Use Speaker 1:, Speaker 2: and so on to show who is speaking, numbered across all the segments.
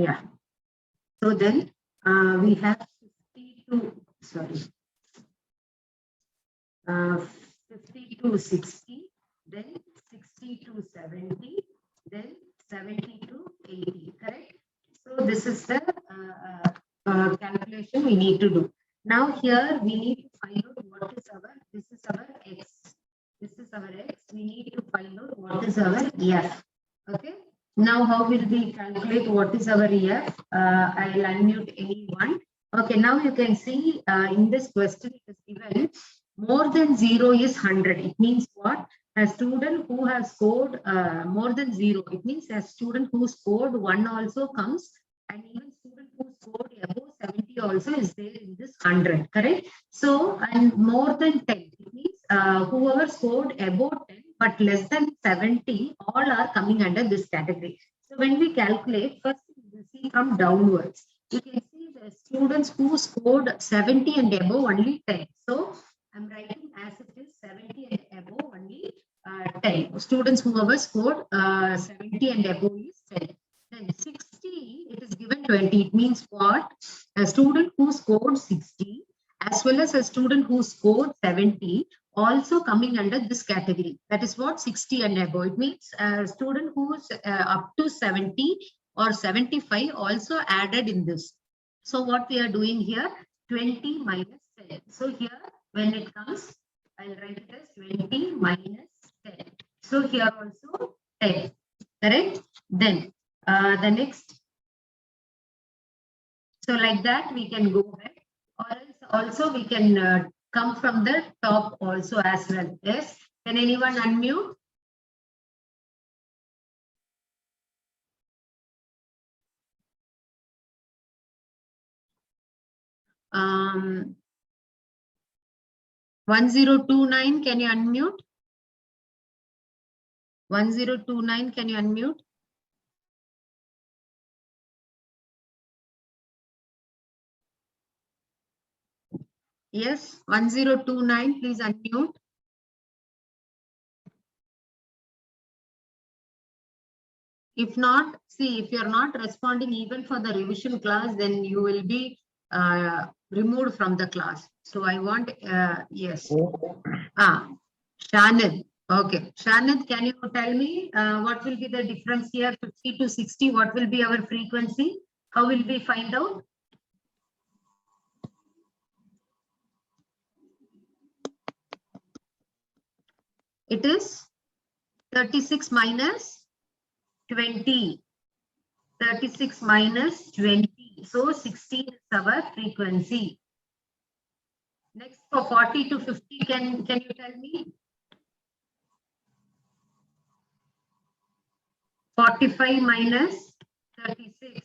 Speaker 1: Yeah. So then we have 50 to 60, then 60 to 70, then 70 to 80, correct? So this is the calculation we need to do. Now here we need to find out what is our, this is our x. This is our x. We need to find out what is our f. Okay. Now how will we calculate what is our f? I'll unmute anyone. Okay, now you can see in this question it is given more than 0 is 100. It means what? A student who has scored more than 0. It means a student who scored 1 also comes, and even student who scored above 70 also is there in this 100. Correct? So, and more than 10. It means whoever scored above 10 but less than 70, all are coming under this category. So when we calculate, first we will see from downwards. You can see the students who scored 70 and above only 10. So I'm writing as it is 70 and above only 10. Students whoever scored 70 and above is 10. Then 60, it is given 20. It means what? A student who scored 60 as well as a student who scored 70 also coming under this category. That is what 60 and above. It means a student who is up to 70 or 75 also added in this. So what we are doing here, 20 minus 10. So here when it comes, I'll write it as 20 minus 10. So here also 10. Correct? Then the next. So like that we can go ahead. Or else also we can come from the top also as well. Yes. Can anyone unmute? Um, 1029, can you unmute? 1029, can you unmute? Yes, 1029, please unmute. If not, see, if you're not responding even for the revision class, then you will be removed from the class. So I want, yes. Shanid. Okay. Shanid, can you tell me what will be the difference here, 50 to 60? What will be our frequency? How will we find out? It is 36 minus 20. 36 minus 20. So 16 is our frequency. Next, for 40 to 50, can you tell me? 45 minus 36.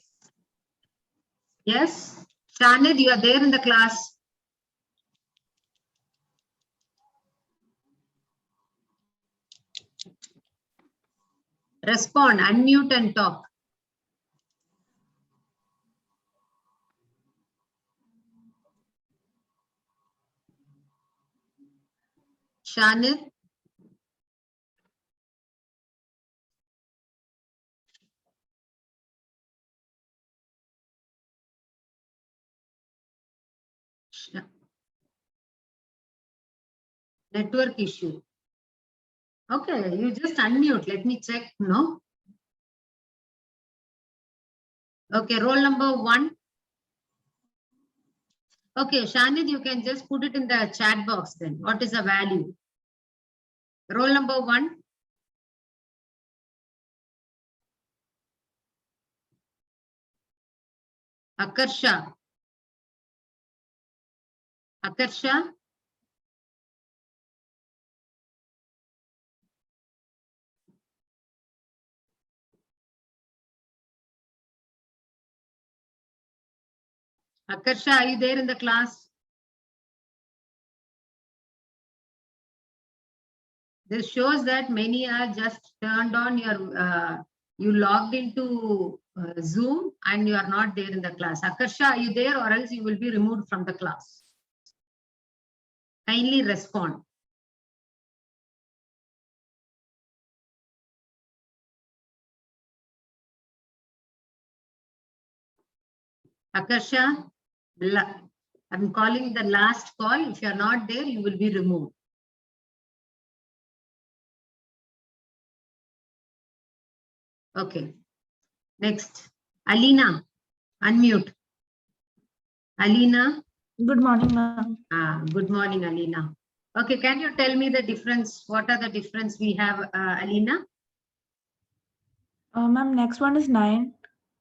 Speaker 1: Yes. Shanid, you are there in the class. Respond, unmute and talk. Shanid. Network issue. Okay, you just unmute. Let me check. No. Okay, roll number 1. Okay, Shanid, you can just put it in the chat box then. What is the value? Roll number 1. Akarsha. Akarsha. Akarsha, are you there in the class? This shows that many are just turned on your, you logged into Zoom and you are not there in the class. Akarsha, are you there, or else you will be removed from the class? Kindly respond. Akarsha, I'm calling the last call. If you're not there, you will be removed. Okay. Next. Alina, unmute. Alina.
Speaker 2: Good morning, ma'am.
Speaker 1: Good morning, Alina. Okay, can you tell me the difference? What are the difference we have, Alina?
Speaker 2: Ma'am, next one is 9.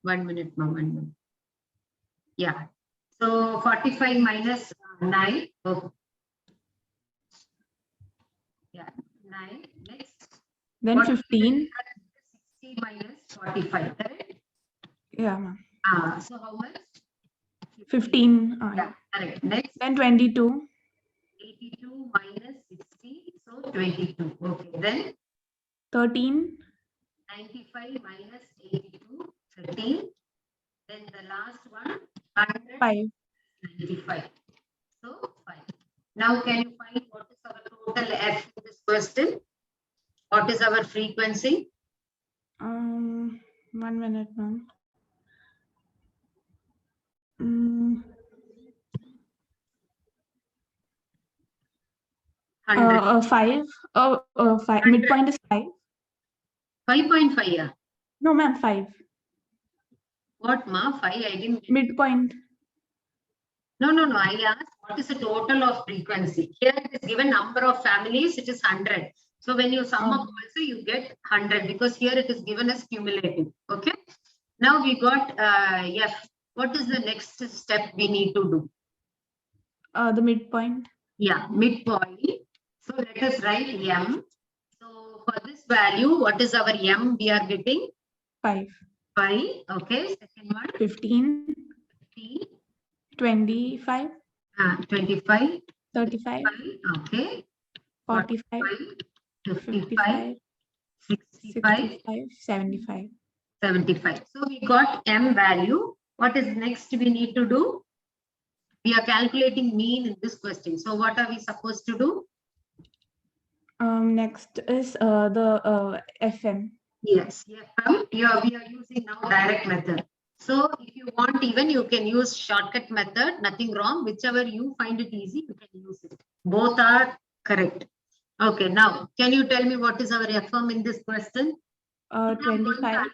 Speaker 1: 1 minute, ma'am. 1 minute. Yeah. So 45 minus 9. Oh. Yeah, 9. Next.
Speaker 2: Then 15.
Speaker 1: 60 minus 45, correct?
Speaker 2: Yeah, ma'am.
Speaker 1: So how much?
Speaker 2: 15.
Speaker 1: Yeah, correct. Next.
Speaker 2: Then 22.
Speaker 1: 82 minus 60, so 22. Okay, then
Speaker 2: 13.
Speaker 1: 95 minus 82, 13. Then the last one, 100.
Speaker 2: 5.
Speaker 1: 95. So 5. Now can you find what is our total F in this question? What is our frequency?
Speaker 2: 1 minute, ma'am. 5. 5. Midpoint is 5.
Speaker 1: 5.5, yeah.
Speaker 2: No, ma'am, 5.
Speaker 1: What, ma? 5, I didn't.
Speaker 2: Midpoint.
Speaker 1: No. I asked what is the total of frequency. Here it is given number of families, it is 100. So when you sum up also, you get 100 because here it is given as cumulative. Okay. Now we got F. What is the next step we need to do?
Speaker 2: The midpoint.
Speaker 1: Yeah, midpoint. So let us write M. So for this value, what is our M we are getting?
Speaker 2: 5.
Speaker 1: 5. Okay. Second one.
Speaker 2: 15.
Speaker 1: 15.
Speaker 2: 25.
Speaker 1: 25.
Speaker 2: 35.
Speaker 1: Okay.
Speaker 2: 45.
Speaker 1: 55.
Speaker 2: 65. 75.
Speaker 1: 75. So we got M value. What is next we need to do? We are calculating mean in this question. So what are we supposed to do?
Speaker 2: Next is the FM.
Speaker 1: Yes, FM. We are using now direct method. So if you want, even you can use shortcut method, nothing wrong. Whichever you find it easy, you can use it. Both are correct. Okay, now can you tell me what is our FM in this question?
Speaker 2: 25.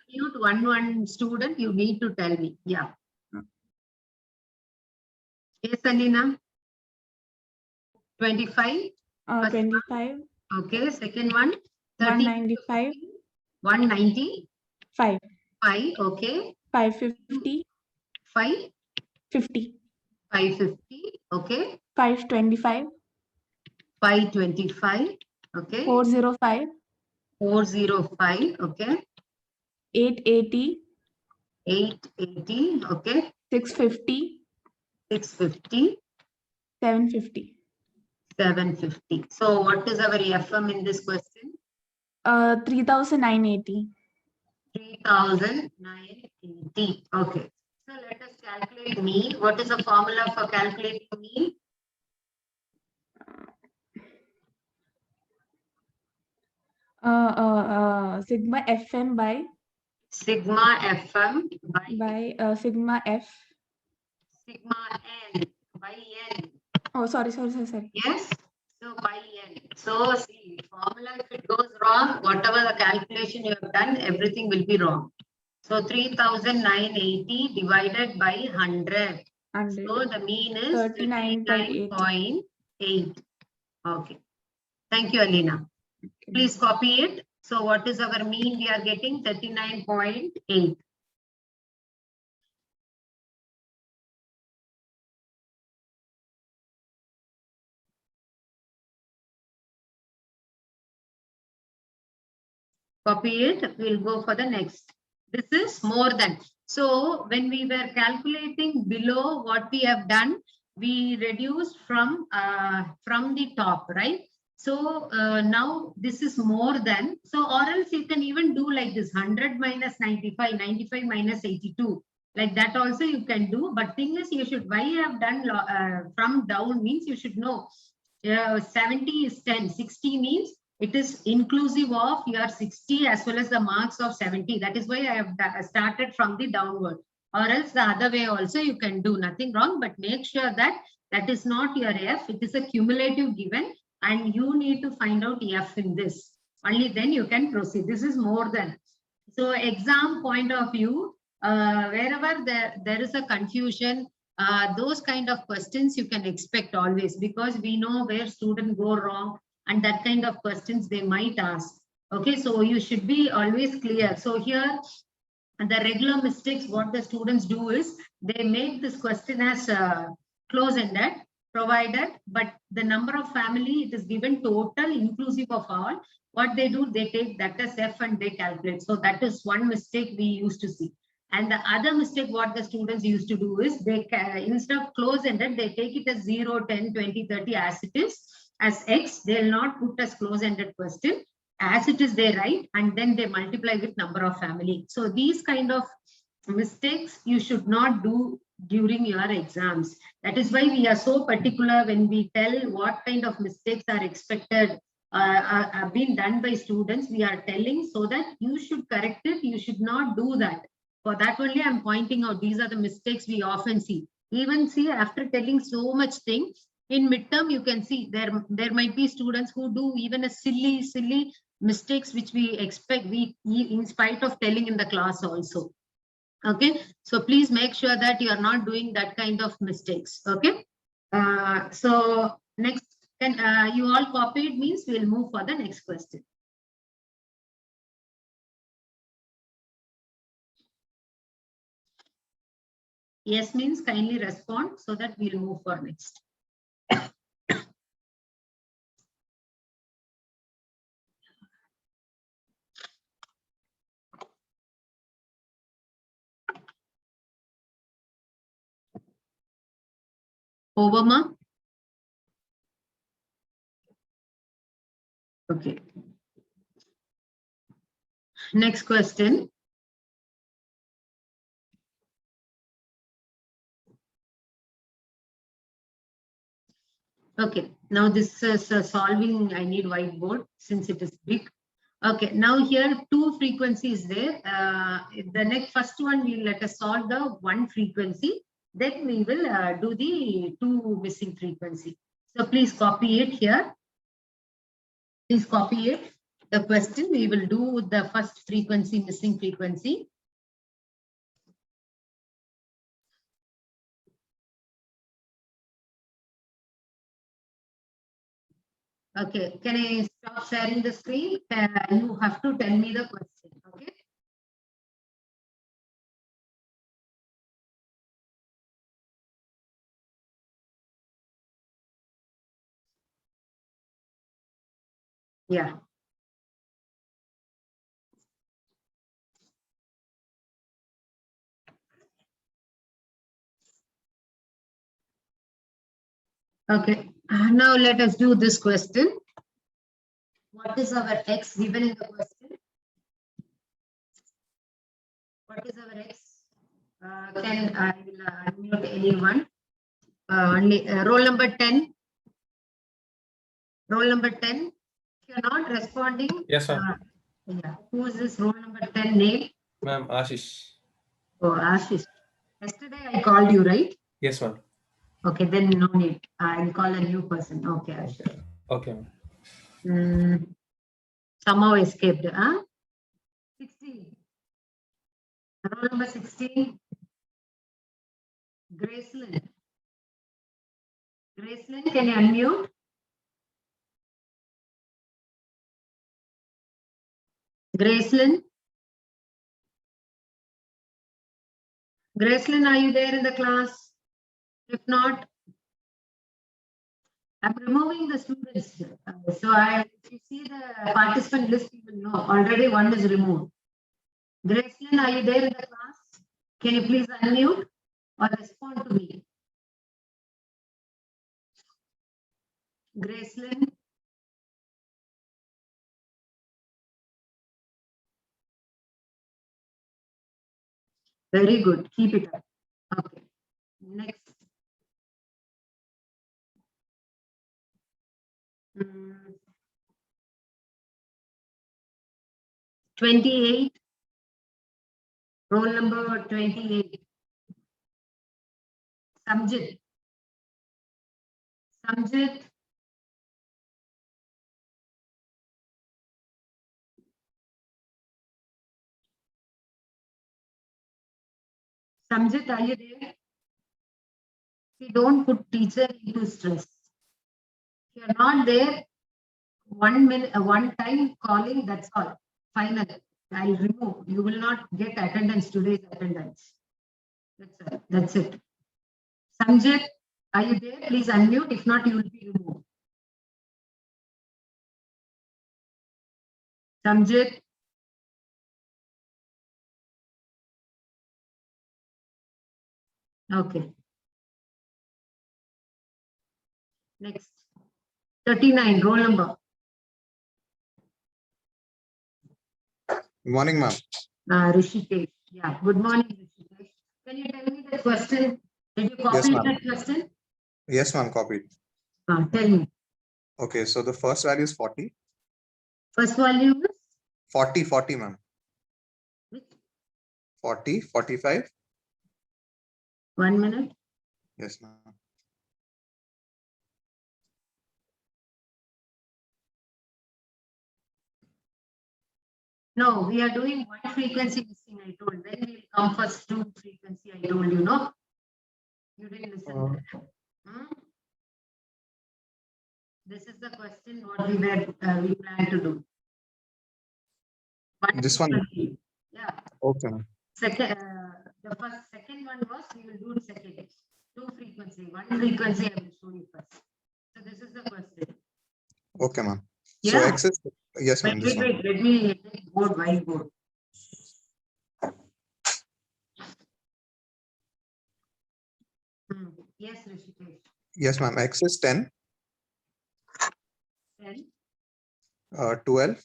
Speaker 1: One student, you need to tell me. Yeah. Yes, Alina. 25.
Speaker 2: 25.
Speaker 1: Okay, second one.
Speaker 2: 195.
Speaker 1: 190.
Speaker 2: 5.
Speaker 1: 5. Okay.
Speaker 2: 550.
Speaker 1: 5.
Speaker 2: 50.
Speaker 1: 550. Okay.
Speaker 2: 525.
Speaker 1: 525. Okay.
Speaker 2: 405.
Speaker 1: 405. Okay.
Speaker 2: 880.
Speaker 1: 880. Okay.
Speaker 2: 650.
Speaker 1: 650.
Speaker 2: 750.
Speaker 1: 750. So what is our FM in this question?
Speaker 2: 3980.
Speaker 1: 3980. Okay. So let us calculate mean. What is the formula for calculating mean?
Speaker 2: Sigma FM by
Speaker 1: Sigma FM
Speaker 2: by sigma F.
Speaker 1: Sigma N by N.
Speaker 2: Oh, sorry.
Speaker 1: Yes. So by N. So see, formula if it goes wrong, whatever the calculation you have done, everything will be wrong. So 3980 divided by 100.
Speaker 2: 100.
Speaker 1: So the mean is 39.8. Okay. Thank you, Alina. Please copy it. So what is our mean? We are getting 39.8. Copy it. We'll go for the next. This is more than. So when we were calculating below what we have done, we reduced from the top, right? So now this is more than. So or else you can even do like this 100 minus 95, 95 minus 82. Like that also you can do. But thing is, you should, why you have done from down means you should know 70 is 10, 60 means it is inclusive of your 60 as well as the marks of 70. That is why I have started from the downward. or else the other way also you can do, nothing wrong, but make sure that that is not your F, it is a cumulative given and you need to find out F in this. Only then you can proceed. This is more than. So exam point of view, wherever there is a confusion, those kind of questions you can expect always, because we know where students go wrong and that kind of questions they might ask. Okay, so you should be always clear. So here, the regular mistakes, what the students do is they make this question as close-ended, provided, but the number of family, it is given total inclusive of all. What they do, they take that as F and they calculate. So that is one mistake we used to see. And the other mistake what the students used to do is they instead of close-ended, they take it as 0, 10, 20, 30 as it is, as X. They'll not put as close-ended question. As it is they write, and then they multiply with number of family. So these kind of mistakes you should not do during your exams. That is why we are so particular when we tell what kind of mistakes are expected, are being done by students. We are telling so that you should correct it. You should not do that. For that only I'm pointing out, these are the mistakes we often see. Even see, after telling so much thing, in midterm you can see there might be students who do even a silly mistakes which we expect, we in spite of telling in the class also. Okay, so please make sure that you are not doing that kind of mistakes. Okay, so next, can you all copied, means we'll move for the next question. Yes means kindly respond so that we'll move for next. Overma. Okay. Next question. Okay, now this is solving, I need whiteboard since it is big. Okay, now here two frequencies there. The next first one, we let us solve the one frequency. Then we will do the two missing frequency. So please copy it here. Please copy it. The question, we will do the first frequency, missing frequency. Okay, can I stop sharing the screen? You have to tell me the question, okay? Yeah. Okay, now let us do this question. What is our X given in the question? What is our X? Can I will unmute anyone? Only roll number 10. Roll number 10. If you're not responding,
Speaker 3: Yes, ma'am.
Speaker 1: Yeah. Who is this roll number 10 name?
Speaker 3: Ma'am, Ashish.
Speaker 1: Oh, Ashish. Yesterday I called you, right?
Speaker 3: Yes, ma'am.
Speaker 1: Okay, then no need. I'll call a new person. Okay, Ashish.
Speaker 3: Okay, ma'am.
Speaker 1: Somehow escaped. 16. Roll number 16. Gracelyn. Gracelyn, can you unmute? Gracelyn? Gracelyn, are you there in the class? If not, I'm removing the students. So if you see the participant list, you will know. Already one is removed. Gracelyn, are you there in the class? Can you please unmute or respond to me? Gracelyn? Very good. Keep it up. Okay. Next. 28. Roll number 28. Samjit. Samjit. Samjit, are you there? See, don't put teacher into stress. If you're not there, 1 minute, one time calling, that's all. Final. I'll remove. You will not get attendance, today's attendance. That's it. That's it. Samjit, are you there? Please unmute. If not, you will be removed. Samjit. Okay. Next. 39, roll number.
Speaker 4: Good morning, ma'am.
Speaker 1: Rishikesh. Yeah. Good morning, Rishikesh. Can you tell me the question? Did you copy
Speaker 4: Yes, ma'am.
Speaker 1: that question?
Speaker 4: Yes, ma'am, copied.
Speaker 1: Tell me.
Speaker 4: Okay, so the first value is 40.
Speaker 1: First value is
Speaker 4: 40, ma'am.
Speaker 1: which?
Speaker 4: 40, 45.
Speaker 1: 1 minute.
Speaker 4: Yes, ma'am.
Speaker 1: No, we are doing one frequency missing, I told. Then we'll come first two frequency, I told you, no? You didn't listen. Hmm? This is the question what we plan to do.
Speaker 4: This one?
Speaker 1: frequency. Yeah.
Speaker 4: Okay, ma'am.
Speaker 1: Second, second one was we will do second. Two frequency. One frequency I will show you first. So this is the question.
Speaker 4: Okay, ma'am. So
Speaker 1: Yeah.
Speaker 4: X is, yes, ma'am. This one.
Speaker 1: Wait, let me take board, whiteboard. Yes, Rishikesh.
Speaker 4: Yes, ma'am. X is 10,
Speaker 1: 10,
Speaker 4: 12,
Speaker 1: 12,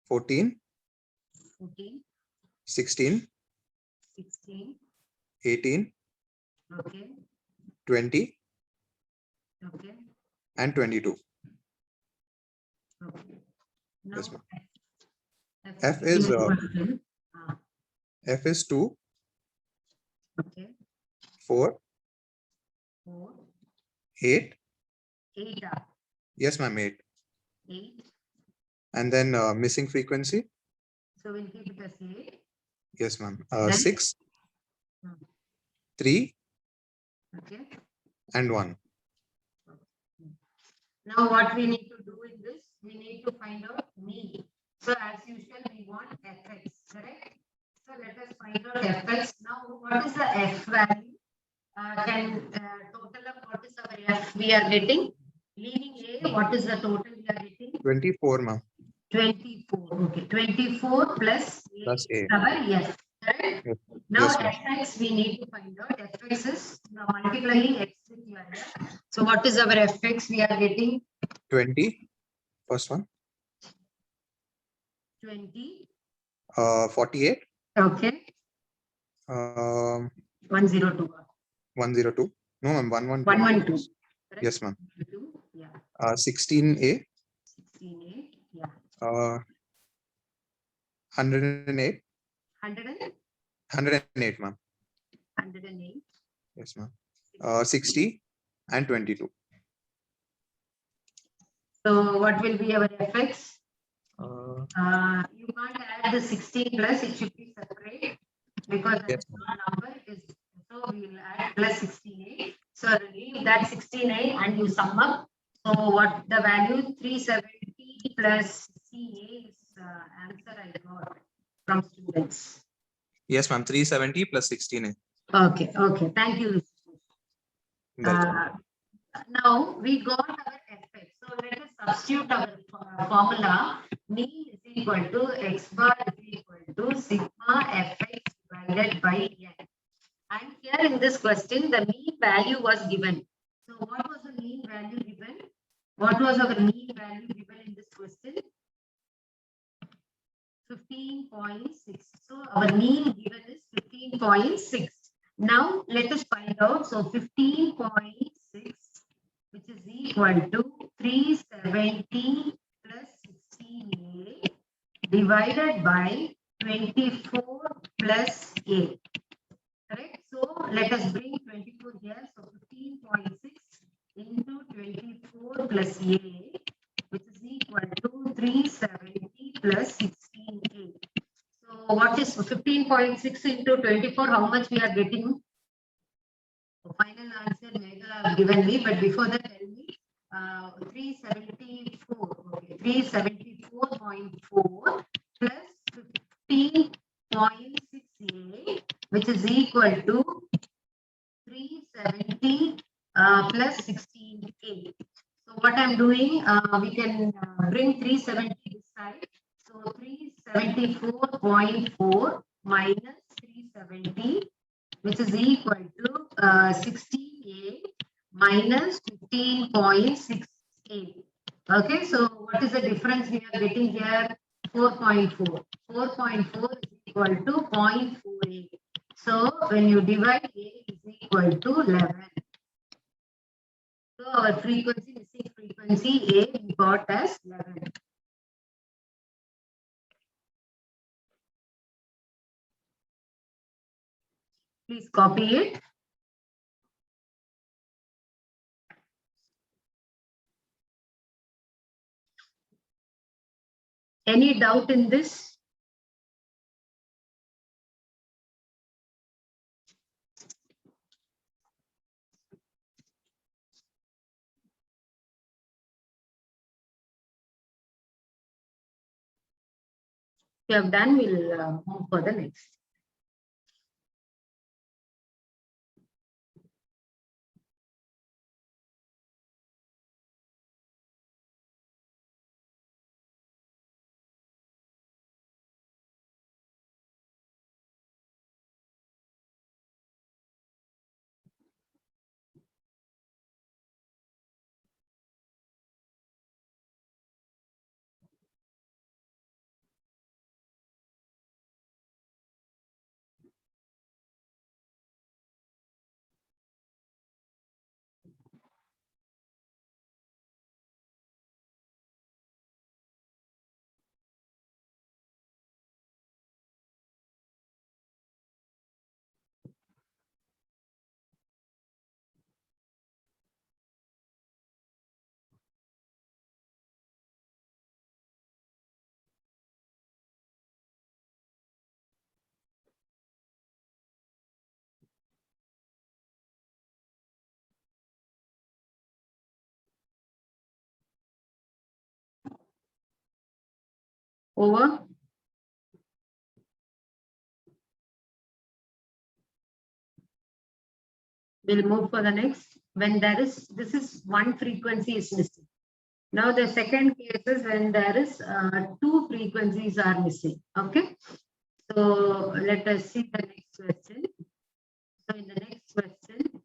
Speaker 4: 14,
Speaker 1: 14,
Speaker 4: 16,
Speaker 1: 16.
Speaker 4: 18,
Speaker 1: Okay.
Speaker 4: 20,
Speaker 1: Okay.
Speaker 4: and 22.
Speaker 1: Okay. Now,
Speaker 4: Yes, ma'am. F is,
Speaker 1: question.
Speaker 4: F is 2,
Speaker 1: Okay.
Speaker 4: 4,
Speaker 1: 4,
Speaker 4: 8.
Speaker 1: 8.
Speaker 4: Yes, ma'am, 8.
Speaker 1: 8.
Speaker 4: And then missing frequency.
Speaker 1: So we'll keep it as 8.
Speaker 4: Yes, ma'am.
Speaker 1: Then?
Speaker 4: 6,
Speaker 1: Hmm.
Speaker 4: 3,
Speaker 1: Okay.
Speaker 4: and 1.
Speaker 1: Now what we need to do in this, we need to find out mean. So as usual, we want fx, correct? So let us find out fx. Now what is the f value? Total of what is our f we are getting? Leaving a, what is the total we are getting?
Speaker 4: 24, ma'am.
Speaker 1: 24. Okay. 24 plus
Speaker 4: Plus A.
Speaker 1: Yes. Correct?
Speaker 4: Yes,
Speaker 1: Now
Speaker 4: yes, ma'am.
Speaker 1: fx we need to find out. Fx is now multiplying x with your f. So what is our fx we are getting?
Speaker 4: 20. First one.
Speaker 1: 20.
Speaker 4: 48.
Speaker 1: Okay. 102.
Speaker 4: 102. No, ma'am. 112.
Speaker 1: 112.
Speaker 4: Yes, ma'am.
Speaker 1: Yeah.
Speaker 4: 16A.
Speaker 1: 16A. Yeah.
Speaker 4: 108. 108, ma'am.
Speaker 1: 108.
Speaker 4: Yes, ma'am. 60 and 22.
Speaker 1: So what will be our fx? You can't add the 16 plus, it should be separate because
Speaker 4: Yes,
Speaker 1: the number is, so we will add plus 16A. So leave that 16A and you sum up. So what the value 370 plus 16A is answer I got from students.
Speaker 4: Yes, ma'am. 370 plus 16A.
Speaker 1: Okay, okay. Thank you.
Speaker 4: Welcome.
Speaker 1: Now we got our fx. So let us substitute our formula. Mean is equal to x bar is equal to sigma fx divided by n. And here in this question, the mean value was given. So what was the mean value given? What was our mean value given in this question? 15.6. So our mean given is 15.6. Now let us find out. So 15.6, which is equal to 370 plus 16A divided by 24 plus A. Correct? So let us bring 24 here. So 15.6 into 24 plus A, which is equal to 370 plus 16A. So what is 15.6 into 24? How much we are getting? The final answer Megha have given me, but before that tell me 374. Okay, 374.4 plus 15.6A, which is equal to 370 plus 16A. So what I'm doing, we can bring 370 this side. So 374.4 minus 370, which is equal to 16A minus 15.68. Okay, so what is the difference we are getting here? 4.4. 4.4 is equal to 0.48. So when you divide A is equal to 11. So our frequency, missing frequency A we got as 11. Please copy it. Any doubt in this? If you have done, we'll move for the next. Over. We'll move for the next. When there is, this is one frequency is missing. Now the second case is when there is two frequencies are missing. Okay. So let us see the next question. So in the next question,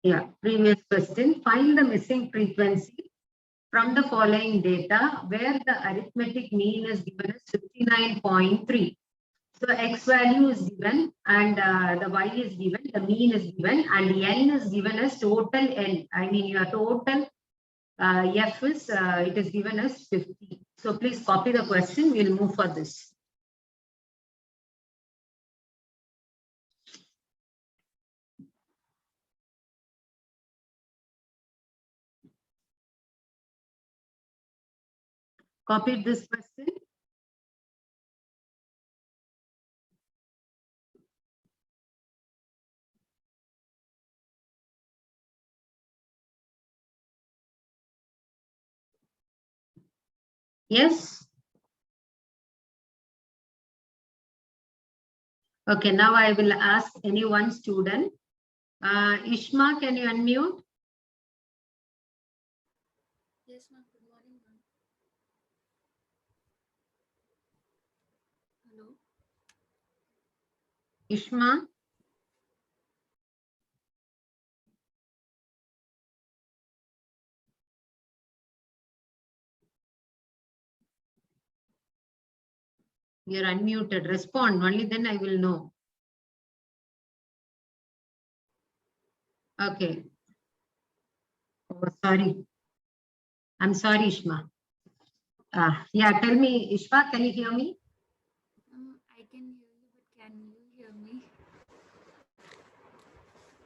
Speaker 1: yeah, previous question, find the missing frequency from the following data where the arithmetic mean is given as 59.3. So X value is given and the Y is given, the mean is given and N is given as total N. I mean your total F is, it is given as 50. So please copy the question, we'll move for this. Copied this question. Yes. Okay, now I will ask any one student. Ishma, can you unmute?
Speaker 5: Yes, ma'am. Good morning, ma'am. Hello.
Speaker 1: Ishma? You're unmuted. Respond. Only then I will know. Okay. Oh, sorry. I'm sorry, Ishma. Yeah, tell me, Ishma, can you hear me?
Speaker 5: I can hear you, but can you hear me?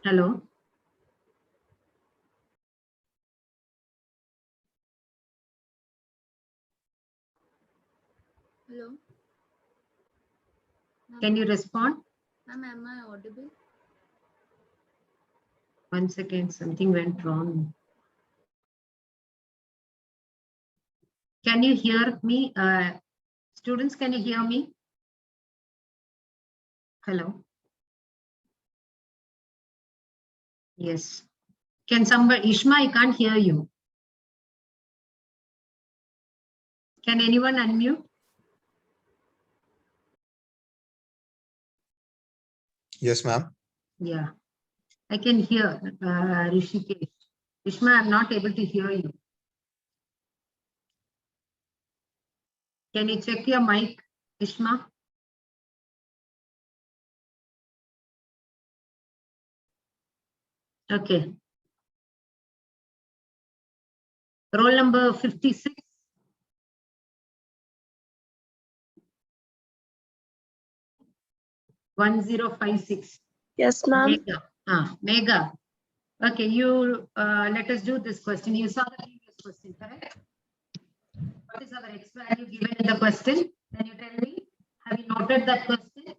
Speaker 1: Hello?
Speaker 5: Hello?
Speaker 1: Can you respond?
Speaker 5: Ma'am, am I audible?
Speaker 1: 1 second, something went wrong. Can you hear me? Students, can you hear me? Hello? Yes. Can somebody, Ishma, I can't hear you. Can anyone unmute?
Speaker 4: Yes, ma'am.
Speaker 1: Yeah, I can hear Rishikesh. Ishma, I'm not able to hear you. Can you check your mic, Ishma? Okay. Roll number 56.
Speaker 6: Yes, ma'am.
Speaker 1: Mega. Mega. Okay, you let us do this question. You saw the previous question, correct? What is our x value given in the question? Can you tell me? Have you noted that question?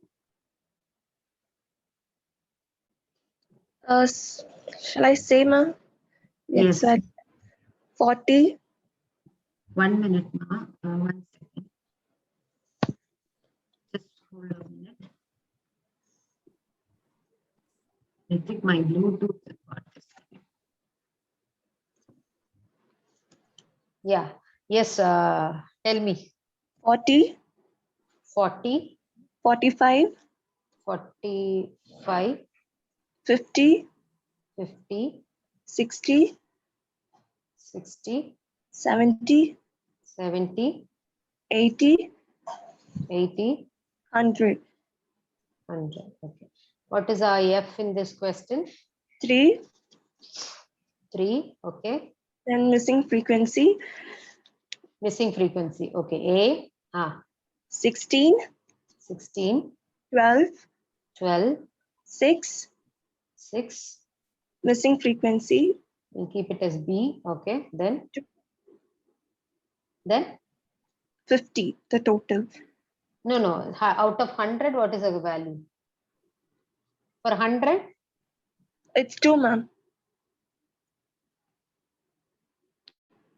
Speaker 6: Shall I say, ma'am?
Speaker 1: Yes.
Speaker 6: 40.
Speaker 1: 1 minute, ma. 1 second. Just hold on a minute. I think my Bluetooth is got this. Yeah. Yes. Tell me.
Speaker 6: 40.
Speaker 1: 40,
Speaker 6: 45.
Speaker 1: 45,
Speaker 6: 50.
Speaker 1: 50,
Speaker 6: 60.
Speaker 1: 60,
Speaker 6: 70.
Speaker 1: 70,
Speaker 6: 80.
Speaker 1: 80,
Speaker 6: 100.
Speaker 1: 100. Okay. What is our F in this question?
Speaker 6: 3.
Speaker 1: 3. Okay.
Speaker 6: Then missing frequency.
Speaker 1: Missing frequency. Okay. A.
Speaker 6: 16.
Speaker 1: 16,
Speaker 6: 12.
Speaker 1: 12,
Speaker 6: 6.
Speaker 1: 6.
Speaker 6: Missing frequency.
Speaker 1: We'll keep it as B. Okay. Then
Speaker 6: 50. The total.
Speaker 1: no. Out of 100, what is the value? For 100,
Speaker 6: It's 2, ma'am.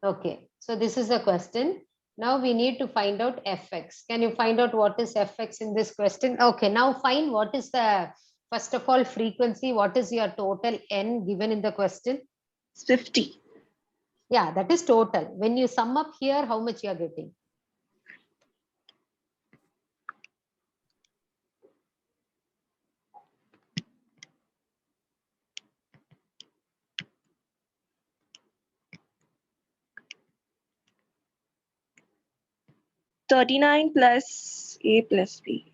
Speaker 1: okay. So this is the question. Now we need to find out fx. Can you find out what is fx in this question? Okay. Now find what is the, first of all, frequency. What is your total n given in the question?
Speaker 6: It's 50.
Speaker 1: Yeah, that is total. When you sum up here, how much you are getting?
Speaker 6: $39 plus A plus B.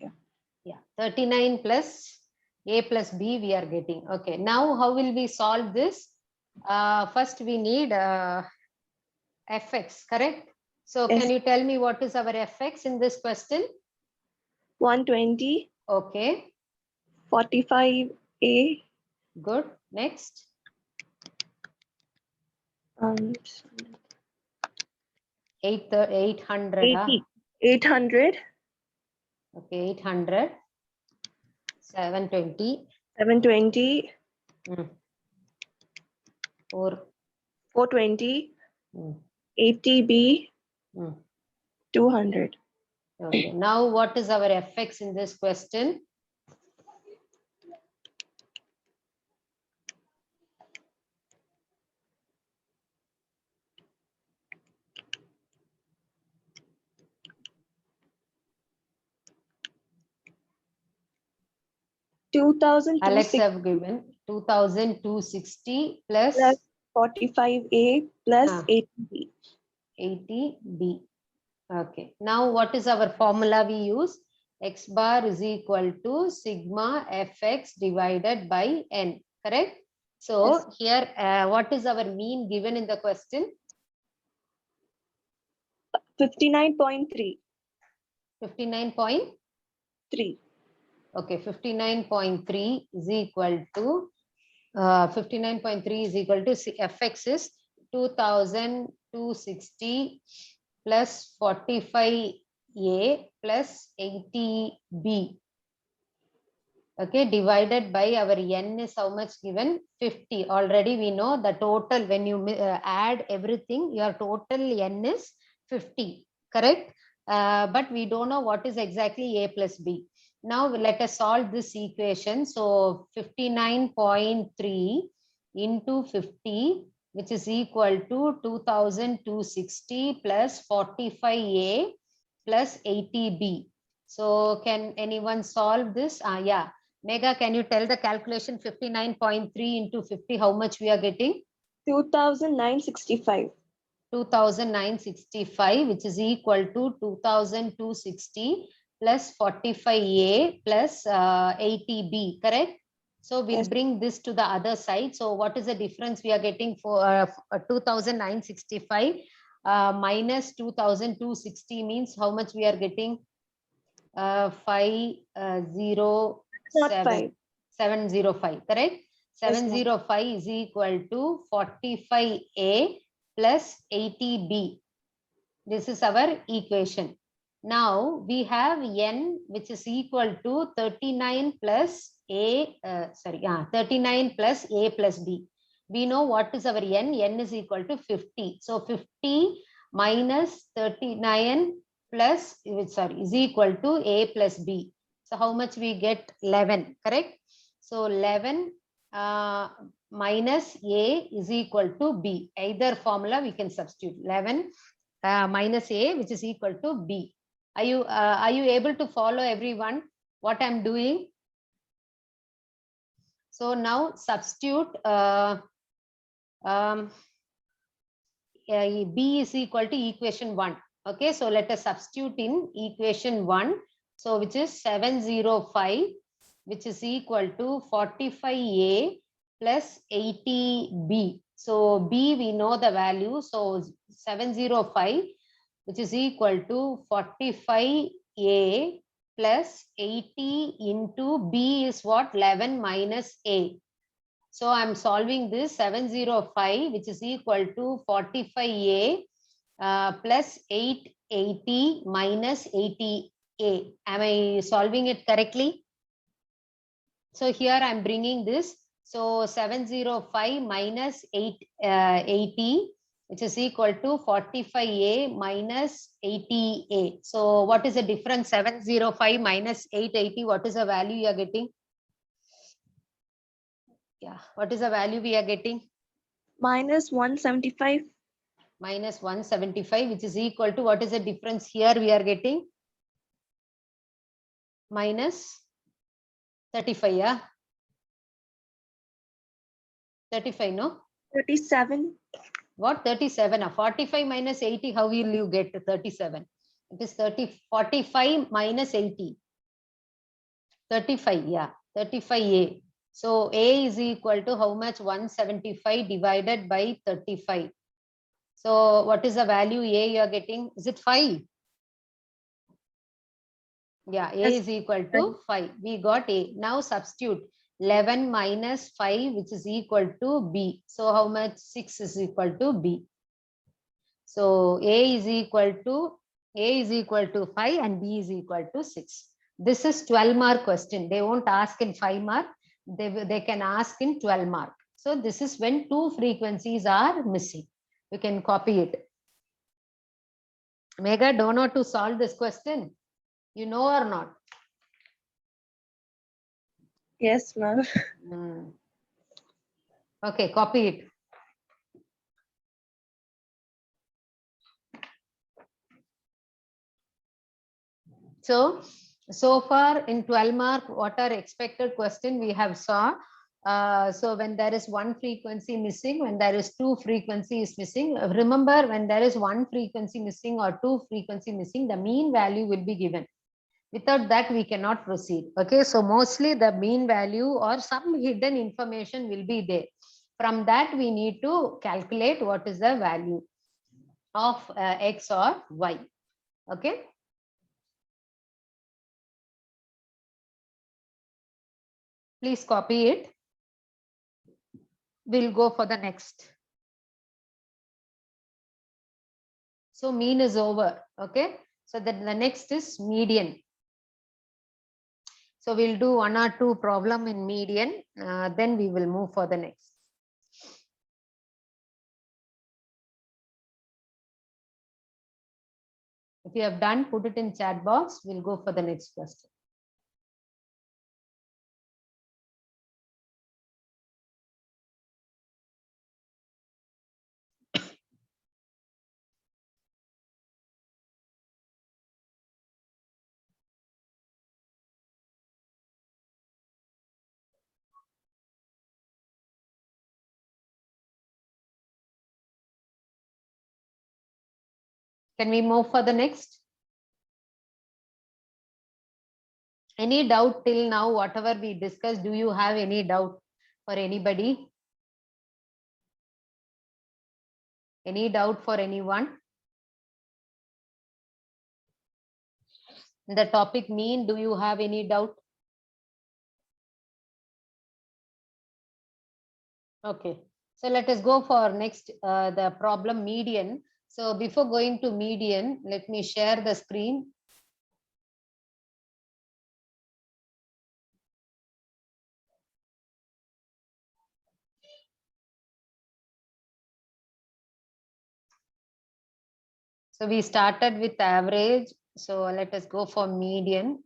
Speaker 1: Yeah, 39 plus A plus B we are getting. Okay, now how will we solve this? First we need fx, correct? So
Speaker 6: Yes.
Speaker 1: can you tell me what is our fx in this question?
Speaker 6: 120.
Speaker 1: Okay,
Speaker 6: 45A.
Speaker 1: good. Next. 800.
Speaker 6: 80. 800.
Speaker 1: Okay, 800. 720.
Speaker 6: 720. 420. 80B. 200.
Speaker 1: Okay, now what is our fx in this question? Alex have given 2260 plus
Speaker 6: 45A plus 80B.
Speaker 1: 80b. Okay, now what is our formula we use? X bar is equal to sigma fx divided by n, correct? So here, what is our mean given in the question?
Speaker 6: 59.3.
Speaker 1: 59.3. Okay, 59.3 is equal to 59.3 is equal to fx is 2260 plus 45a plus 80b. Okay, divided by our n is how much given? 50. Already we know the total, when you add everything, your total n is 50, correct? But we don't know what is exactly a plus b. Now let us solve this equation. So 59.3 into 50, which is equal to 2260 plus 45a plus 80b. So can anyone solve this? Yeah. Megha, can you tell the calculation? 59.3 into 50, how much we are getting?
Speaker 6: 2,965.
Speaker 1: 2,965, which is equal to 2,260 plus 45a plus 80b, correct? So we'll
Speaker 6: Yes.
Speaker 1: bring this to the other side. So what is the difference we are getting for 2,965 minus 2,260 means how much we are getting? 507, 705, correct? 705 is equal to 45a plus 80b. This is our equation. Now we have n, which is equal to 39 plus a, 39 plus a plus b. We know what is our n. N is equal to 50. So 50 minus 39 plus, is equal to a plus b. So how much we get? 11, correct? So 11 minus a is equal to b. Either formula we can substitute. 11 minus a, which is equal to b. Are you able to follow, everyone, what I'm doing? So now substitute b is equal to equation 1. Okay, so let us substitute in equation 1. So which is 705, which is equal to 45a plus 80b. So b we know the value. So 705, which is equal to 45a plus 80 into b is what? 11 minus a. So I'm solving this. 705, which is equal to 45a plus 880 minus 80a. Am I solving it correctly? So here I'm bringing this. So 705 minus 880, which is equal to 45a minus 80a. So what is the difference? 705 minus 880. What is the value you are getting? Yeah, what is the value we are getting?
Speaker 6: Minus 175.
Speaker 1: Minus 175, which is equal to, what is the difference here we are getting? Minus 35, yeah? 35, no?
Speaker 6: 37.
Speaker 1: What? 37? 45 minus 80, how will you get 37? It is 45 minus 80. 35, yeah, 35a. So a is equal to how much? 175 divided by 35. So what is the value a you are getting? Is it 5? Yeah, a
Speaker 6: Yes.
Speaker 1: is equal to 5. We got a. Now substitute 11 minus 5, which is equal to b. So how much? 6 is equal to b. So a is equal to 5 and b is equal to 6. This is 12 mark question. They won't ask in 5 mark. They can ask in 12 mark. So this is when two frequencies are missing. You can copy it. Megha, don't know to solve this question. You know or not?
Speaker 6: Yes, ma'am.
Speaker 1: Okay, copy it. So far in 12 mark, what are expected question we have saw. So when there is one frequency missing, when there is two frequencies missing, remember when there is one frequency missing or two frequency missing, the mean value will be given. Without that, we cannot proceed. Okay, so mostly the mean value or some hidden information will be there. From that, we need to calculate what is the value of X or Y. Okay. Please copy it. We'll go for the next. So mean is over. Okay. So then the next is median. So we'll do 1 or 2 problem in median. Then we will move for the next. If you have done, put it in chat box. We'll go for the next question. Can we move for the next? Any doubt till now, whatever we discussed, do you have any doubt for anybody? Any doubt for anyone? The topic mean, do you have any doubt? Okay, so let us go for next, the problem median. So before going to median, let me share the screen. So we started with average. So let us go for median.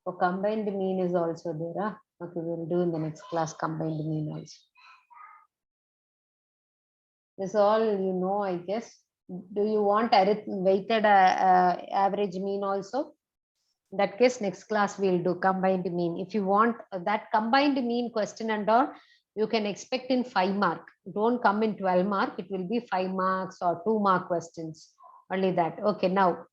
Speaker 1: So combined mean is also there. Huh? Okay, we'll do in the next class combined mean also. This all you know, I guess. Do you want weighted average mean also? In that case, next class we'll do combined mean. If you want that combined mean question and all, you can expect in 5 mark. Don't come in 12 mark. It will be 5 marks or 2 mark questions. Only that. Okay, now.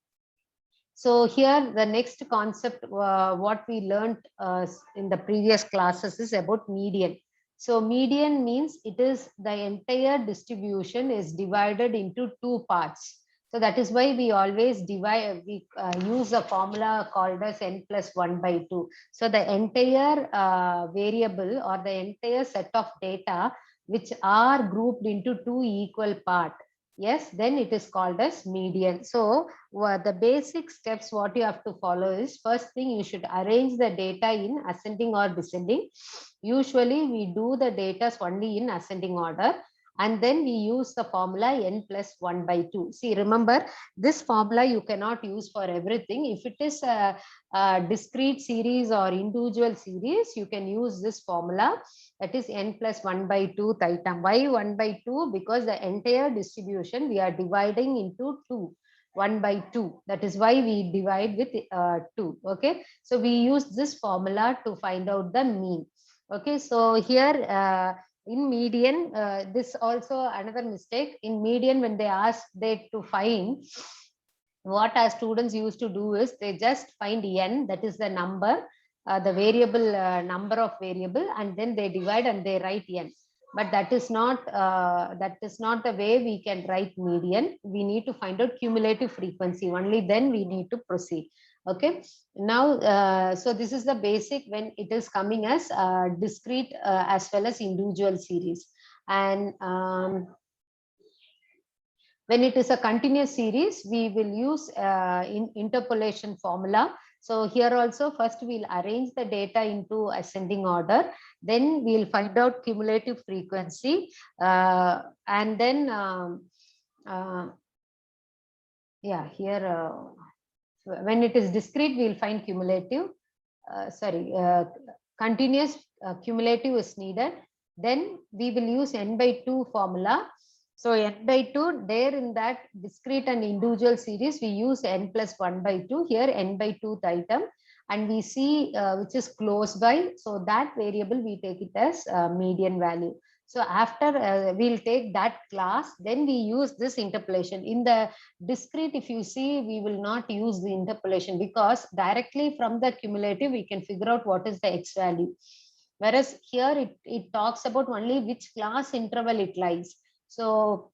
Speaker 1: So here the next concept, what we learned in the previous classes is about median. So median means it is the entire distribution is divided into 2 parts. So that is why we always divide, we use a formula called as n plus 1 by 2. So the entire variable or the entire set of data which are grouped into 2 equal parts. Yes, then it is called as median. So the basic steps what you have to follow is, first thing, you should arrange the data in ascending or descending. Usually we do the data only in ascending order, and then we use the formula n plus 1 by 2. See, remember, this formula you cannot use for everything. If it is a discrete series or individual series, you can use this formula, that is n plus 1 by 2 theta. Why 1 by 2? Because the entire distribution we are dividing into 2. 1 by 2. That is why we divide with 2. Okay, so we use this formula to find out the mean. Okay, so here in median, this also another mistake. In median, when they ask they to find, what our students used to do is they just find n, that is the number, the variable number of variable, and then they divide and they write n. But that is not the way we can write median. We need to find out cumulative frequency. Only then we need to proceed. Okay, now so this is the basic when it is coming as discrete as well as individual series. And when it is a continuous series, we will use interpolation formula. So here also, first we'll arrange the data into ascending order, then we'll find out cumulative frequency, and then yeah, here when it is discrete, we'll find cumulative, continuous cumulative is needed. Then we will use n by 2 formula. So n by 2, there in that discrete and individual series, we use n plus 1 by 2, here n by 2th item, and we see which is close by. So that variable we take it as median value. So after we'll take that class, then we use this interpolation. In the discrete, if you see, we will not use the interpolation because directly from the cumulative, we can figure out what is the X value. Whereas here it talks about only which class interval it lies. So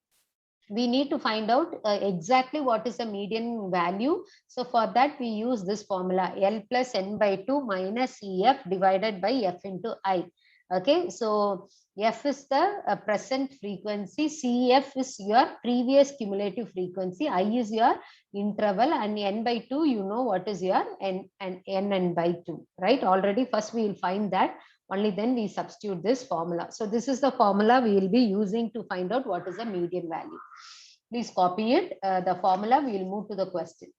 Speaker 1: we need to find out exactly what is the median value. So for that, we use this formula L plus N by 2 minus EF divided by F into I. Okay, so F is the present frequency, CF is your previous cumulative frequency, I is your interval, and N by 2, you know what is your N by 2, right? Already first we will find that, only then we substitute this formula. So this is the formula we will be using to find out what is the median value. Please copy it, the formula, we will move to the question.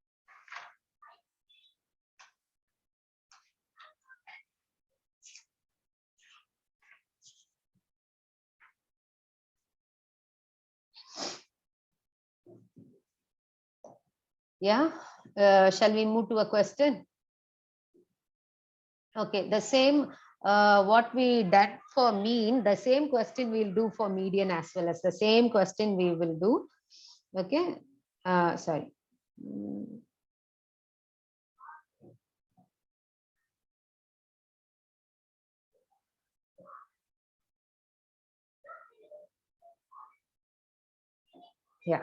Speaker 1: Yeah, shall we move to a question? Okay, the same, what we done for mean, the same question we'll do for median as well as the same question we will do. Okay, sorry. Yeah.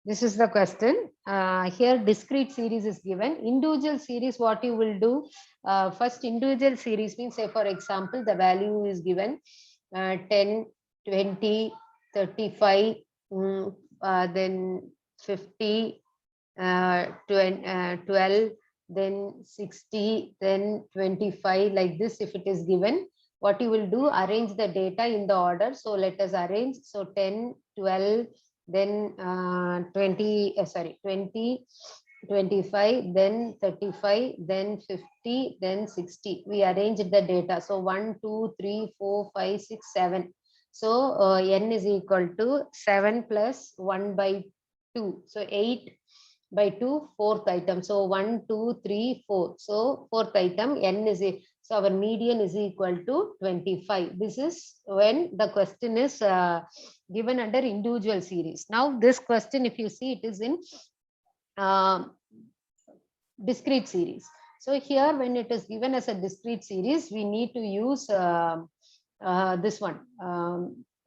Speaker 1: This is the question. Here discrete series is given. Individual series, what you will do, first individual series means, say for example, the value is given 10, 20, 35, then 50, 12, then 60, then 25, like this. If it is given, what you will do, arrange the data in the order. So let us arrange. So 10, 12, then 20, 25, then 35, then 50, then 60. We arrange the data. So 1, 2, 3, 4, 5, 6, 7. So n is equal to 7 plus 1 by 2. So 8 by 2, fourth item. So 1, 2, 3, 4. So fourth item, n is a, so our median is equal to 25. This is when the question is given under individual series. Now this question, if you see, it is in discrete series. So here, when it is given as a discrete series, we need to use this one,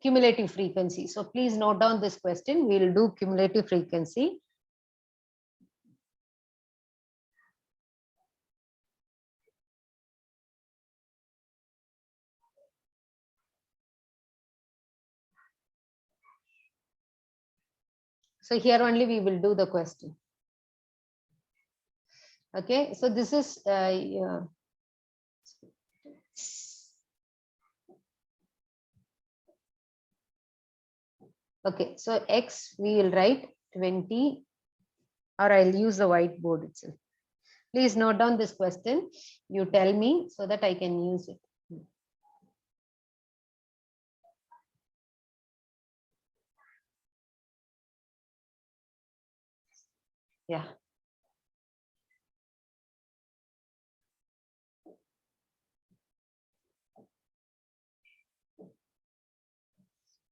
Speaker 1: cumulative frequency. So please note down this question. We will do cumulative frequency. So here only we will do the question. Okay, so this is okay, so X we will write 20, or I'll use the whiteboard itself. Please note down this question. You tell me so that I can use it. Yeah.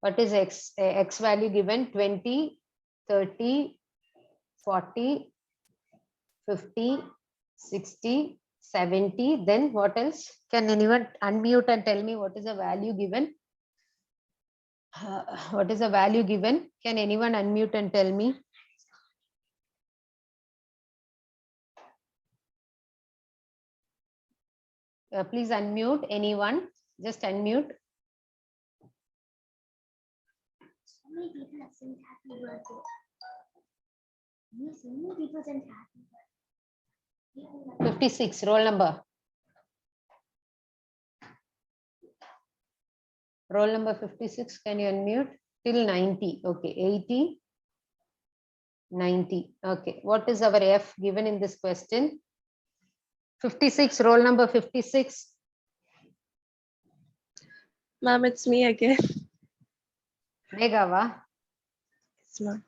Speaker 1: What is X value given? 20, 30, 40, 50, 60, 70. Then what else? Can anyone unmute and tell me what is the value given? What is the value given? Can anyone unmute and tell me? Please unmute anyone. Just unmute.
Speaker 5: So many people have sent happy birthday. So many people sent happy birthday.
Speaker 1: 56, roll number. Roll number 56, can you unmute? Till 90, okay, 80, 90, okay. What is our F given in this question? 56, roll number 56.
Speaker 6: Ma'am, it's me again.
Speaker 1: Megha,
Speaker 6: Yes, ma'am.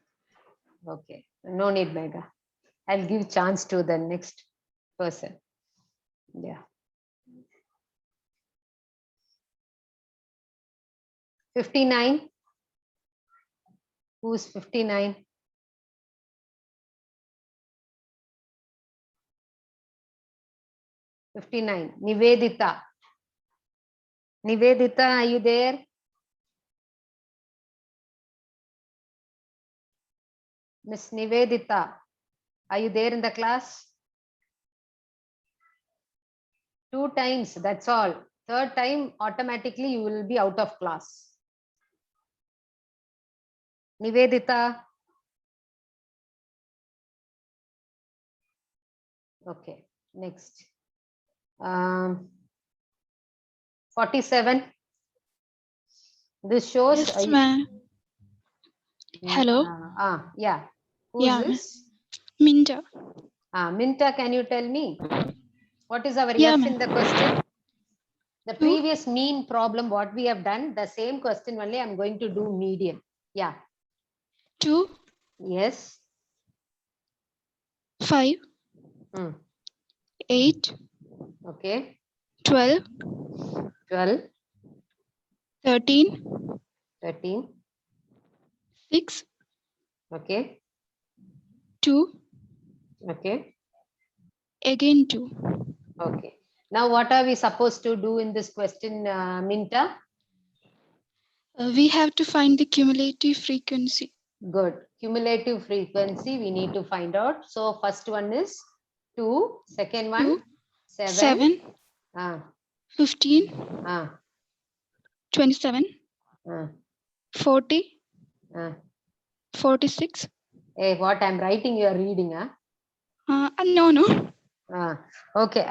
Speaker 1: okay, no need Megha. I'll give chance to the next person. Yeah. 59. Who's 59? Nivedita. Nivedita, are you there? Miss Nivedita, are you there in the class? 2 times, that's all. Third time, automatically you will be out of class. Nivedita. Okay, next. 47. This shows.
Speaker 2: Yes, ma'am. Hello.
Speaker 1: Yeah. Who
Speaker 2: Yeah,
Speaker 1: is this?
Speaker 2: Minta.
Speaker 1: Minta, can you tell me what is our
Speaker 2: Yeah,
Speaker 1: F
Speaker 2: ma'am.
Speaker 1: in the question? The
Speaker 2: Two.
Speaker 1: previous mean problem, what we have done, the same question only I'm going to do median. Yeah.
Speaker 2: 2,
Speaker 1: Yes.
Speaker 2: 5,
Speaker 1: Hmm.
Speaker 2: 8,
Speaker 1: Okay.
Speaker 2: 12,
Speaker 1: 12,
Speaker 2: 13,
Speaker 1: 13.
Speaker 2: 6,
Speaker 1: Okay.
Speaker 2: 2,
Speaker 1: Okay.
Speaker 2: again 2.
Speaker 1: Okay. Now, what are we supposed to do in this question, Minta?
Speaker 2: We have to find the cumulative frequency.
Speaker 1: Good. Cumulative frequency, we need to find out. So, first one is 2. Second one,
Speaker 2: 2,
Speaker 1: 7.
Speaker 2: 7,
Speaker 1: Ah,
Speaker 2: 15,
Speaker 1: ah,
Speaker 2: 27,
Speaker 1: ah,
Speaker 2: 40,
Speaker 1: ah.
Speaker 2: 46.
Speaker 1: Hey, what I'm writing, you are reading, huh?
Speaker 2: No.
Speaker 1: Okay,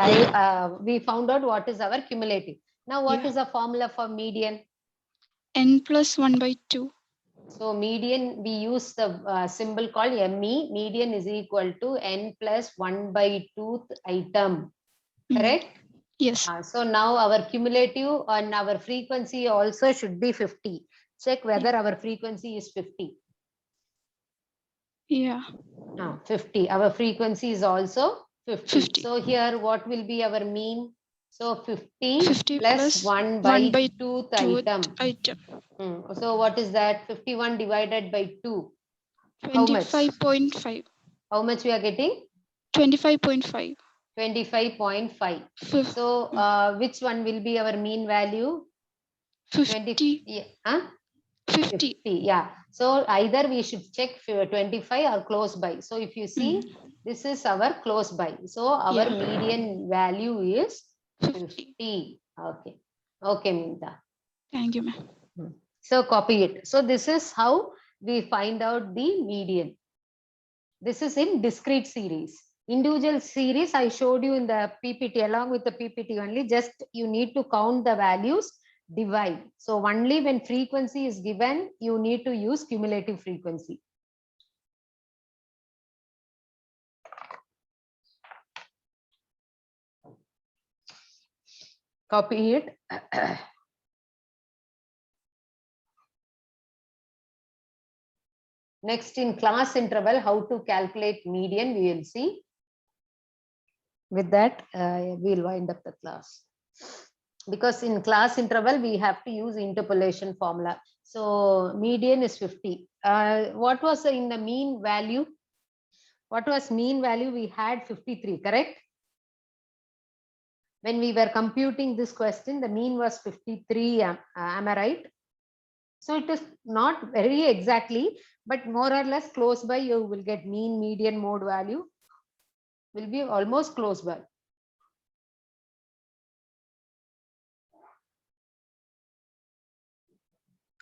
Speaker 1: we found out what is our cumulative. Now, what
Speaker 2: Yeah.
Speaker 1: is the formula for median?
Speaker 2: N plus 1 by 2.
Speaker 1: So, median, we use the symbol called ME. Median is equal to N plus 1 by 2th item. Correct?
Speaker 2: Yes.
Speaker 1: So, now our cumulative and our frequency also should be 50. Check whether our frequency is 50.
Speaker 2: Yeah.
Speaker 1: 50. Our frequency is also 50.
Speaker 2: 50.
Speaker 1: So here what will be our mean? So 50,
Speaker 2: 50
Speaker 1: plus 1 by 2th item. So what is that? 51 divided by 2. How much?
Speaker 2: 25.5.
Speaker 1: How much we are getting?
Speaker 2: 25.5.
Speaker 1: 25.5. So which one will be our mean value?
Speaker 2: 50.
Speaker 1: Yeah. 50. Yeah. So either we should check 25 or close by. So if you see, this is our close by. So our median value is 50. Okay. Okay, Minta.
Speaker 2: Thank you, ma'am.
Speaker 1: So copy it. So this is how we find out the median. This is in discrete series. Individual series I showed you in the PPT, along with the PPT only, just you need to count the values, divide. So only when frequency is given, you need to use cumulative frequency. Copy it. Next, in class interval, how to calculate median, we will see. With that, we'll wind up the class. Because in class interval, we have to use interpolation formula. So median is 50. What was in the mean value? What was mean value? We had 53, correct? When we were computing this question, the mean was 53. Am I right? So it is not very exactly, but more or less close by. You will get mean, median, mode value will be almost close by.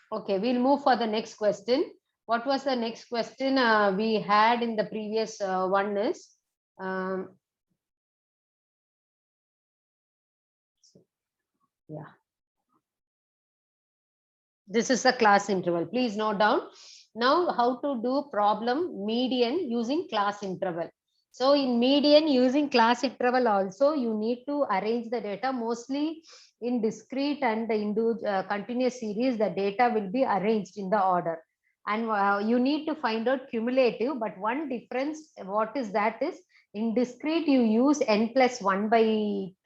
Speaker 1: Okay, we'll move for the next question. What was the next question we had in the previous one is, yeah. This is the class interval. Please note down. Now, how to do problem median using class interval. So in median using class interval also, you need to arrange the data. Mostly in discrete and the continuous series, the data will be arranged in the order. And you need to find out cumulative, but one difference, what is that is, in discrete, you use n plus 1 by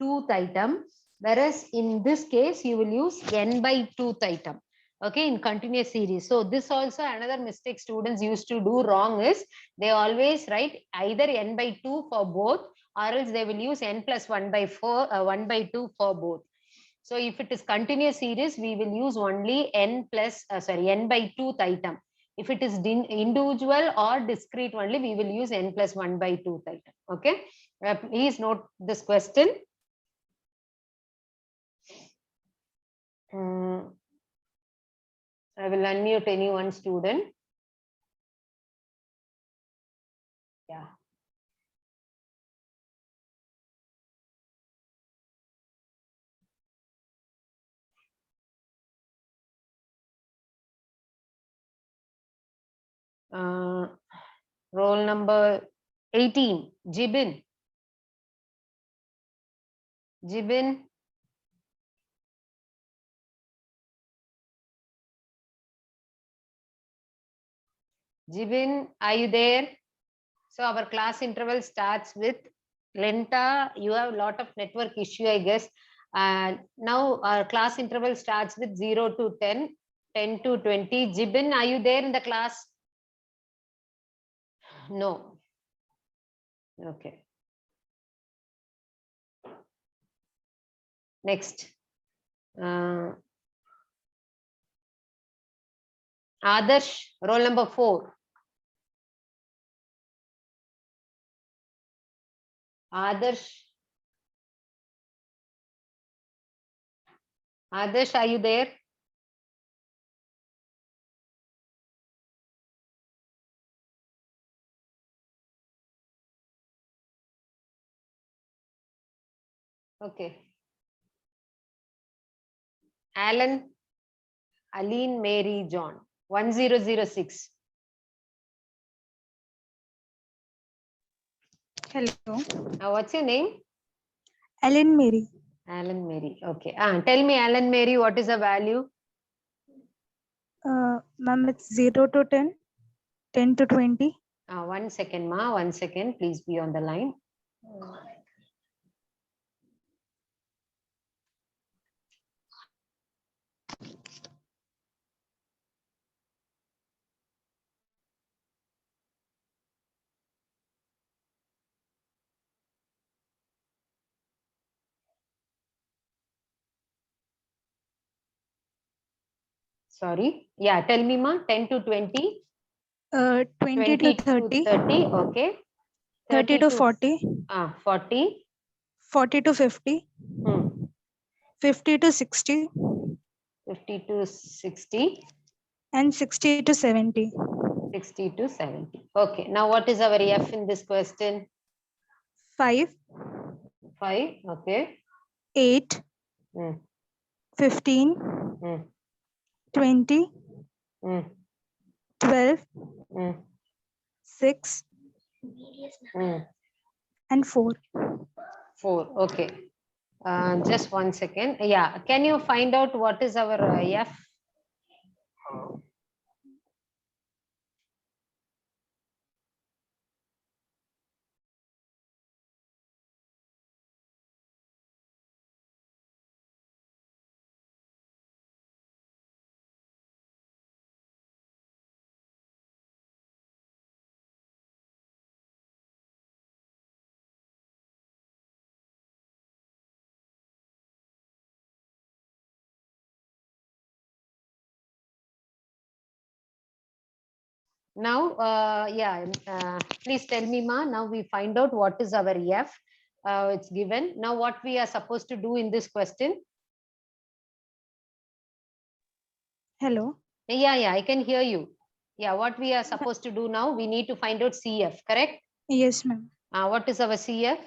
Speaker 1: 2th item, whereas in this case, you will use n by 2th item. Okay, in continuous series. So this also another mistake students used to do wrong is they always write either n by 2 for both, or else they will use n plus 1 by 4, 1 by 2 for both. So if it is continuous series, we will use only n by 2th item. If it is individual or discrete only, we will use n plus 1 by 2th item. Okay, please note this question. I will unmute any one student. Yeah. Roll number 18, Jibin. Jibin. Jibin, are you there? So our class interval starts with Lenta. You have a lot of network issue, I guess. Now our class interval starts with 0 to 10, 10 to 20. Jibin, are you there in the class? No. Okay. Next. Adarsh, roll number 4. Adarsh. Adarsh, are you there? Okay. Alan, Aline, Mary, John. 1006.
Speaker 7: Hello,
Speaker 1: What's your name?
Speaker 7: Ellen Mary.
Speaker 1: Alan Mary. Okay. Tell me, Alan Mary, what is the value?
Speaker 7: Ma'am, it's 0 to 10, 10 to 20.
Speaker 1: 1 second, ma. 1 second. Please be on the line. Sorry. Yeah, tell me, ma. 10 to 20.
Speaker 7: 20 to 30,
Speaker 1: 30. Okay.
Speaker 7: 30 to 40,
Speaker 1: 40.
Speaker 7: 40 to 50,
Speaker 1: Hmm.
Speaker 7: 50 to 60,
Speaker 1: 50 to 60.
Speaker 7: and 60 to 70.
Speaker 1: 60 to 70. Okay. Now, what is our F in this question?
Speaker 7: 5,
Speaker 1: 5. Okay.
Speaker 7: 8,
Speaker 1: Hmm.
Speaker 7: 15,
Speaker 1: Hmm.
Speaker 7: 20,
Speaker 1: Hmm.
Speaker 7: 12,
Speaker 1: Hmm.
Speaker 7: 6,
Speaker 1: Hmm.
Speaker 7: and 4.
Speaker 1: 4. Okay. Just 1 second. Yeah. Can you find out what is our F? Now, please tell me, ma. Now we find out what is our F. It's given. Now, what we are supposed to do in this question?
Speaker 7: Hello.
Speaker 1: Yeah, I can hear you. Yeah, what we are supposed to do now? We need to find out CF, correct?
Speaker 7: Yes, ma'am.
Speaker 1: What is our CF?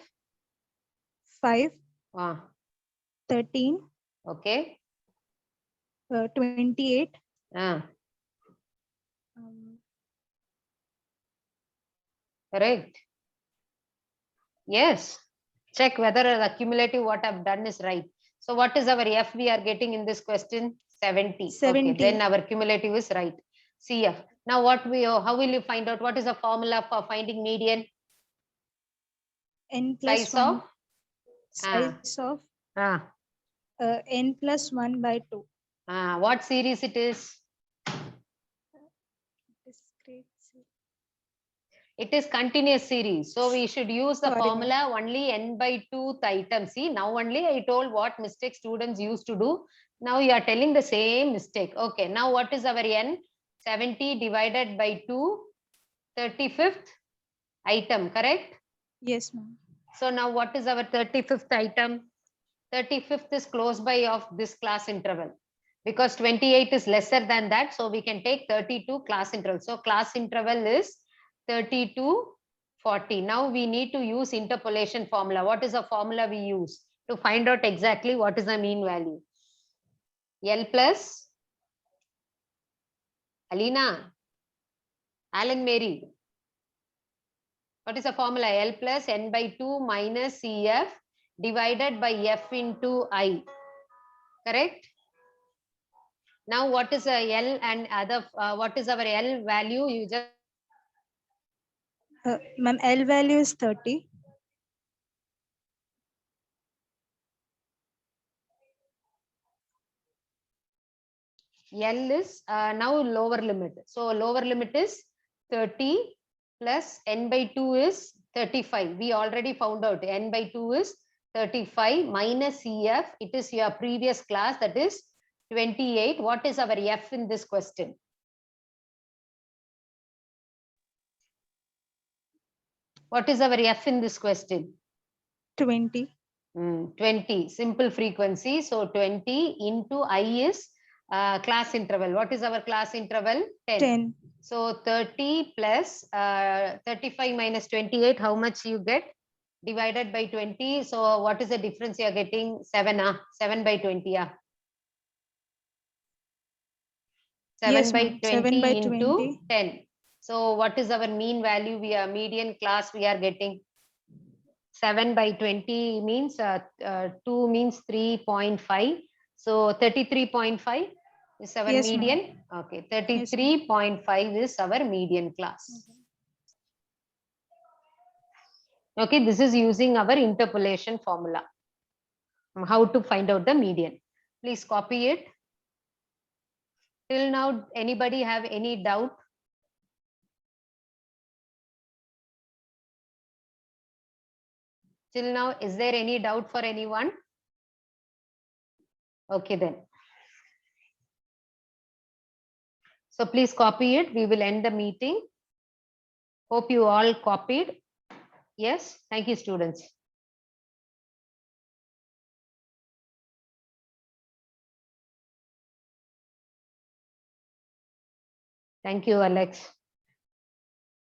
Speaker 7: 5, 13,
Speaker 1: Okay.
Speaker 7: 28,
Speaker 1: Correct. Yes. Check whether the cumulative what I've done is right. So what is our F we are getting in this question? 70.
Speaker 7: 70.
Speaker 1: Okay, then our cumulative is right. CF. Now how will you find out what is the formula for finding median?
Speaker 7: n plus
Speaker 1: Size
Speaker 7: 1.
Speaker 1: of?
Speaker 7: Size of
Speaker 1: n
Speaker 7: n plus 1 by 2.
Speaker 1: What series it is?
Speaker 7: Discrete.
Speaker 1: It is continuous series. So we should use the
Speaker 7: Sorry,
Speaker 1: formula only n by 2th item. See, now only I told what mistake students used to do. Now you are telling the same mistake. Okay, now what is our n? 70 divided by 2, 35th item, correct?
Speaker 7: Yes, ma'am.
Speaker 1: So now what is our 35th item? 35th is close by of this class interval. Because 28 is lesser than that, so we can take 32 class interval. So class interval is 30 to 40. Now we need to use interpolation formula. What is the formula we use to find out exactly what is the mean value? L plus Alina, Alan Mary. What is the formula? L plus n by 2 minus CF divided by F into I. Correct? Now what is a L and other, what is our L value? You just
Speaker 7: Ma'am, L value is 30.
Speaker 1: L is now lower limit. So lower limit is 30 plus n by 2 is 35. We already found out n by 2 is 35 minus CF. It is your previous class, that is 28. What is our F in this question? What is our F in this question?
Speaker 7: 20.
Speaker 1: 20, simple frequency. So 20 into I is class interval. What is our class interval? 10.
Speaker 7: 10.
Speaker 1: So 30 plus 35 minus 28, how much you get? Divided by 20. So what is the difference you are getting? 7, 7 by 20. 7
Speaker 7: Yes,
Speaker 1: by
Speaker 7: ma'am.
Speaker 1: 20
Speaker 7: 7 by
Speaker 1: into
Speaker 7: 20.
Speaker 1: 10. So what is our mean value? We are median class we are getting. 7 by 20 means 2 means 3.5. So 33.5 is our
Speaker 7: Yes, ma'am.
Speaker 1: median. Okay, 33.5 is our median class. Okay, this is using our interpolation formula. How to find out the median. Please copy it. Till now, anybody have any doubt? Till now, is there any doubt for anyone? Okay then. So please copy it. We will end the meeting. Hope you all copied. Yes, thank you, students. Thank you, Alex.